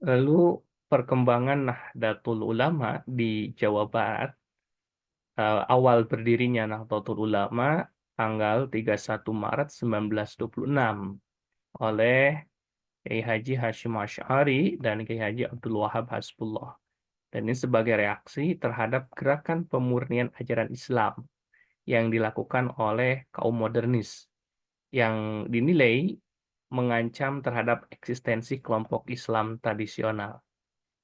Lalu perkembangan Nahdlatul Ulama di Jawa Barat, awal berdirinya Nahdlatul Ulama tanggal 31 Maret 1926 oleh Kiai Haji Hashim Asy'ari dan Kiai Haji Abdul Wahab Hasbullah. Dan ini sebagai reaksi terhadap gerakan pemurnian ajaran Islam yang dilakukan oleh kaum modernis yang dinilai mengancam terhadap eksistensi kelompok Islam tradisional.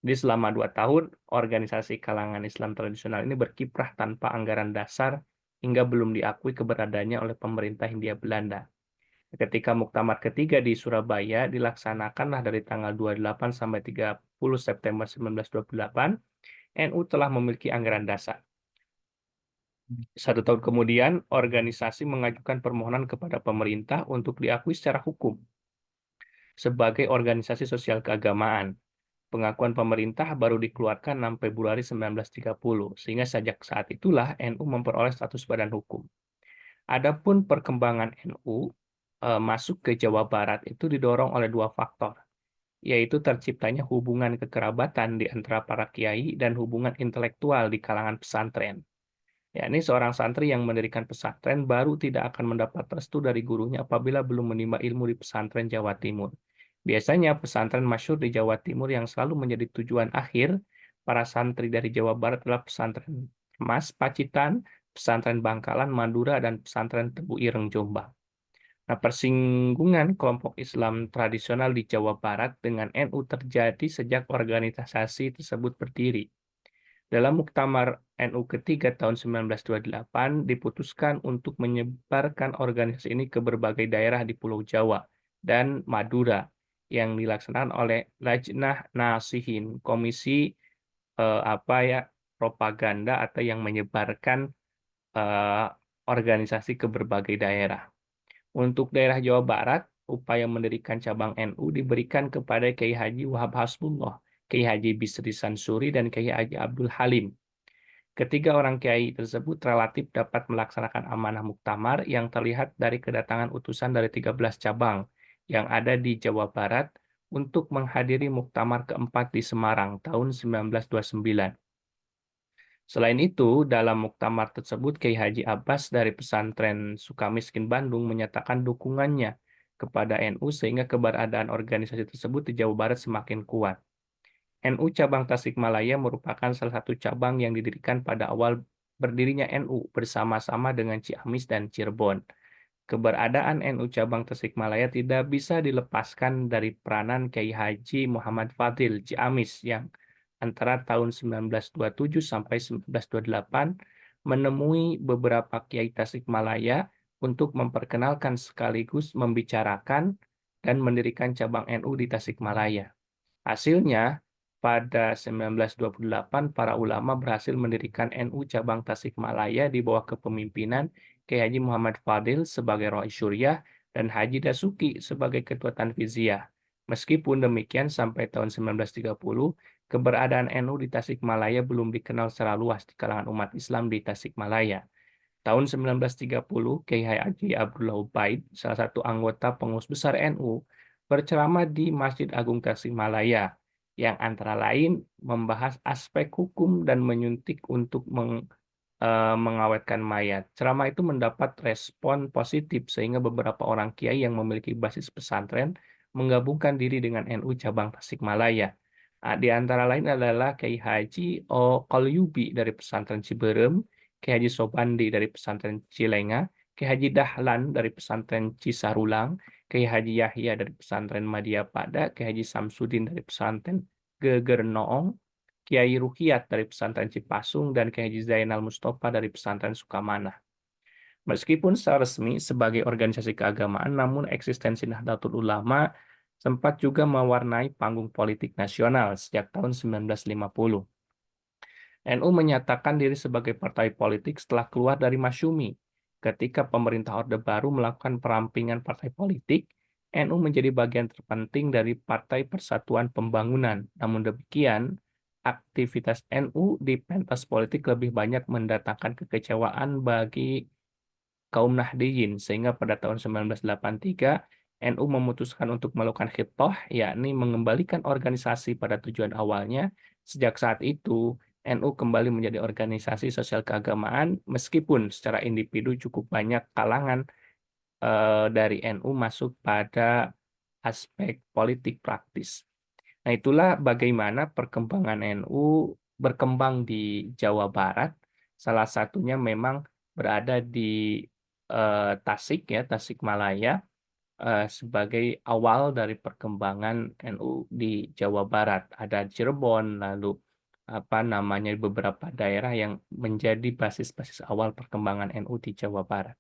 Jadi selama 2 tahun, organisasi kalangan Islam tradisional ini berkiprah tanpa anggaran dasar hingga belum diakui keberadaannya oleh pemerintah Hindia Belanda. Ketika Muktamar ketiga di Surabaya dilaksanakanlah dari tanggal 28 sampai 30 September 1928, NU telah memiliki anggaran dasar. 1 tahun kemudian, organisasi mengajukan permohonan kepada pemerintah untuk diakui secara hukum sebagai organisasi sosial keagamaan. Pengakuan pemerintah baru dikeluarkan 6 Februari 1930, sehingga sejak saat itulah NU memperoleh status badan hukum. Adapun perkembangan NU masuk ke Jawa Barat itu didorong oleh 2 faktor, yaitu terciptanya hubungan kekerabatan di antara para kiai dan hubungan intelektual di kalangan pesantren. Yakni seorang santri yang mendirikan pesantren baru tidak akan mendapat restu dari gurunya apabila belum menimba ilmu di pesantren Jawa Timur. Biasanya pesantren masyhur di Jawa Timur yang selalu menjadi tujuan akhir para santri dari Jawa Barat adalah pesantren Mas Pacitan, pesantren Bangkalan Madura, dan pesantren Tebu Ireng Jombang. Nah, persinggungan kelompok Islam tradisional di Jawa Barat dengan NU terjadi sejak organisasi tersebut berdiri. Dalam Muktamar NU ketiga tahun 1928 diputuskan untuk menyebarkan organisasi ini ke berbagai daerah di Pulau Jawa dan Madura yang dilaksanakan oleh Lajnah Nasihin, komisi apa ya propaganda atau yang menyebarkan eh, organisasi ke berbagai daerah. Untuk daerah Jawa Barat, upaya mendirikan cabang NU diberikan kepada Kiai Haji Wahab Hasbullah, Kiai Haji Bisri Sansuri, dan Kiai Haji Abdul Halim. Ketiga orang kiai tersebut relatif dapat melaksanakan amanah muktamar yang terlihat dari kedatangan utusan dari 13 cabang yang ada di Jawa Barat untuk menghadiri muktamar keempat di Semarang tahun 1929. Selain itu, dalam muktamar tersebut Kiai Haji Abbas dari pesantren Sukamiskin Bandung menyatakan dukungannya kepada NU sehingga keberadaan organisasi tersebut di Jawa Barat semakin kuat. NU Cabang Tasikmalaya merupakan salah satu cabang yang didirikan pada awal berdirinya NU bersama-sama dengan Ciamis dan Cirebon. Keberadaan NU Cabang Tasikmalaya tidak bisa dilepaskan dari peranan Kiai Haji Muhammad Fadil Ciamis yang antara tahun 1927 sampai 1928 menemui beberapa kiai Tasikmalaya untuk memperkenalkan sekaligus membicarakan dan mendirikan cabang NU di Tasikmalaya. Hasilnya, pada 1928, para ulama berhasil mendirikan NU Cabang Tasikmalaya di bawah kepemimpinan Kiai Haji Muhammad Fadil sebagai Rois Syuriah dan Haji Dasuki sebagai Ketua Tanfiziyah. Meskipun demikian, sampai tahun 1930, keberadaan NU di Tasikmalaya belum dikenal secara luas di kalangan umat Islam di Tasikmalaya. Tahun 1930, Kiai Haji Abdullah Ubaid, salah satu anggota pengurus besar NU, berceramah di Masjid Agung Tasikmalaya yang antara lain membahas aspek hukum dan menyuntik untuk mengawetkan mayat. Ceramah itu mendapat respon positif sehingga beberapa orang kiai yang memiliki basis pesantren menggabungkan diri dengan NU cabang Tasikmalaya. Di antara lain adalah Kiai Haji Qalyubi dari pesantren Ciberem, Kiai Haji Sobandi dari pesantren Cilenga, Kiai Haji Dahlan dari pesantren Cisarulang, Kiai Haji Yahya dari pesantren Madyapada, Kiai Haji Samsudin dari pesantren Gegernoong, Kiai Ruhiyat dari pesantren Cipasung, dan Kiai Haji Zainal Mustafa dari pesantren Sukamanah. Meskipun secara resmi sebagai organisasi keagamaan, namun eksistensi Nahdlatul Ulama sempat juga mewarnai panggung politik nasional sejak tahun 1950. NU menyatakan diri sebagai partai politik setelah keluar dari Masyumi. Ketika pemerintah Orde Baru melakukan perampingan partai politik, NU menjadi bagian terpenting dari Partai Persatuan Pembangunan. Namun demikian, aktivitas NU di pentas politik lebih banyak mendatangkan kekecewaan bagi kaum Nahdiyin, sehingga pada tahun 1983 NU memutuskan untuk melakukan khitoh, yakni mengembalikan organisasi pada tujuan awalnya. Sejak saat itu, NU kembali menjadi organisasi sosial keagamaan, meskipun secara individu cukup banyak kalangan dari NU masuk pada aspek politik praktis. Nah, itulah bagaimana perkembangan NU berkembang di Jawa Barat. Salah satunya memang berada di Tasik ya, Tasikmalaya, sebagai awal dari perkembangan NU di Jawa Barat. Ada Cirebon, lalu apa namanya beberapa daerah yang menjadi basis-basis awal perkembangan NU di Jawa Barat.